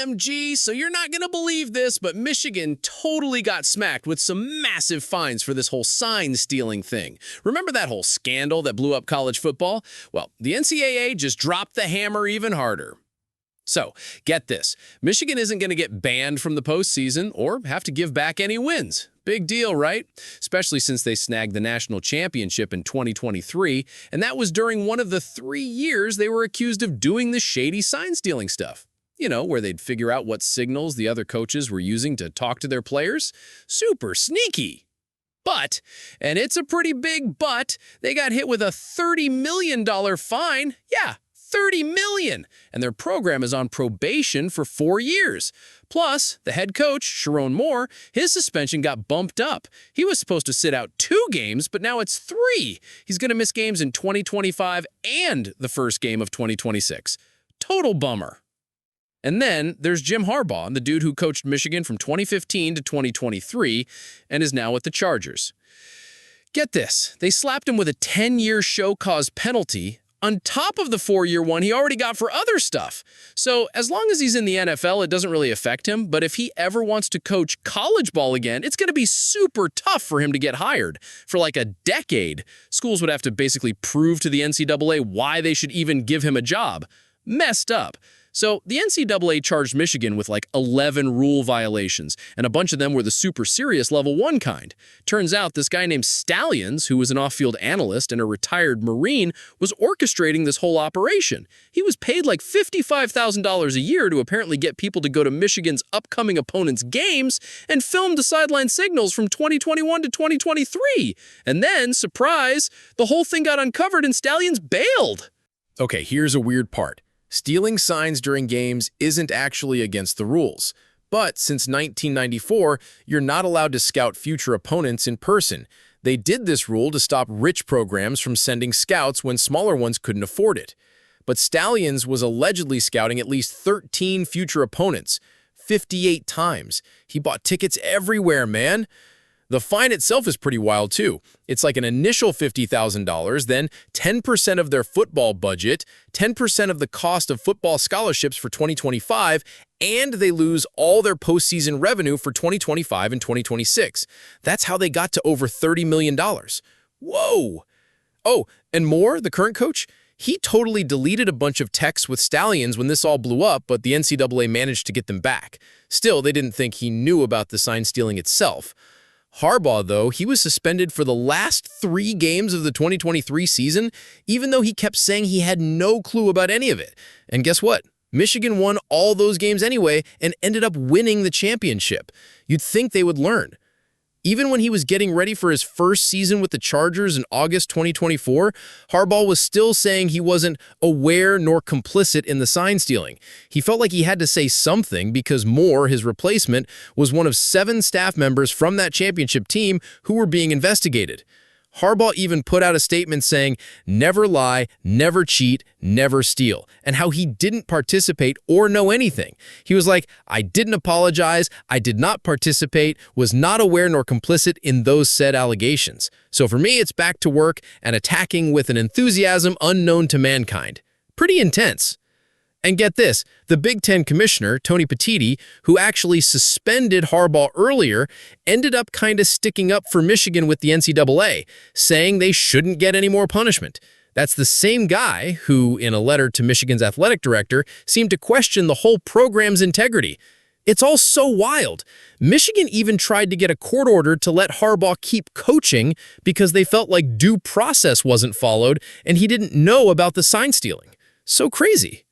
OMG, so you're not going to believe this, but Michigan totally got smacked with some massive fines for this whole sign stealing thing. Remember that whole scandal that blew up college football? Well, the NCAA just dropped the hammer even harder. So, get this. Michigan isn't going to get banned from the postseason or have to give back any wins. Big deal, right? Especially since they snagged the national championship in 2023, and that was during one of the 3 years they were accused of doing the shady sign-stealing stuff. You know, where they'd figure out what signals the other coaches were using to talk to their players. Super sneaky. But, and it's a pretty big but, they got hit with a $30 million fine. Yeah, $30 million, and their program is on probation for 4 years. Plus, the head coach, Sharon Moore, his suspension got bumped up. He was supposed to sit out 2 games, but now it's 3. He's going to miss games in 2025 and the first game of 2026. Total bummer. And then there's Jim Harbaugh, the dude who coached Michigan from 2015 to 2023 and is now with the Chargers. Get this, they slapped him with a 10-year show cause penalty on top of the 4-year one he already got for other stuff. So as long as he's in the NFL, it doesn't really affect him, but if he ever wants to coach college ball again, it's going to be super tough for him to get hired. For like a decade, schools would have to basically prove to the NCAA why they should even give him a job. Messed up. So the NCAA charged Michigan with like 11 rule violations, and a bunch of them were the super serious level 1 kind. Turns out this guy named Stallions, who was an off-field analyst and a retired Marine, was orchestrating this whole operation. He was paid like $55,000 a year to apparently get people to go to Michigan's upcoming opponents' games and film the sideline signals from 2021 to 2023. And then, surprise, the whole thing got uncovered and Stallions bailed. Okay, here's a weird part. Stealing signs during games isn't actually against the rules. But since 1994, you're not allowed to scout future opponents in person. They did this rule to stop rich programs from sending scouts when smaller ones couldn't afford it. But Stallions was allegedly scouting at least 13 future opponents, 58 times. He bought tickets everywhere, man. The fine itself is pretty wild, too. It's like an initial $50,000, then 10% of their football budget, 10% of the cost of football scholarships for 2025, and they lose all their postseason revenue for 2025 and 2026. That's how they got to over $30 million. Whoa! Oh, and Moore, the current coach, he totally deleted a bunch of texts with Stallions when this all blew up, but the NCAA managed to get them back. Still, they didn't think he knew about the sign stealing itself. Harbaugh, though, he was suspended for the last 3 games of the 2023 season, even though he kept saying he had no clue about any of it. And guess what? Michigan won all those games anyway and ended up winning the championship. You'd think they would learn. Even when he was getting ready for his first season with the Chargers in August 2024, Harbaugh was still saying he wasn't aware nor complicit in the sign stealing. He felt like he had to say something because Moore, his replacement, was one of 7 staff members from that championship team who were being investigated. Harbaugh even put out a statement saying, never lie, never cheat, never steal, and how he didn't participate or know anything. He was like, I didn't apologize, I did not participate, was not aware nor complicit in those said allegations. So for me, it's back to work and attacking with an enthusiasm unknown to mankind. Pretty intense. And get this, the Big Ten commissioner, Tony Petitti, who actually suspended Harbaugh earlier, ended up kind of sticking up for Michigan with the NCAA, saying they shouldn't get any more punishment. That's the same guy who, in a letter to Michigan's athletic director, seemed to question the whole program's integrity. It's all so wild. Michigan even tried to get a court order to let Harbaugh keep coaching because they felt like due process wasn't followed and he didn't know about the sign stealing. So crazy.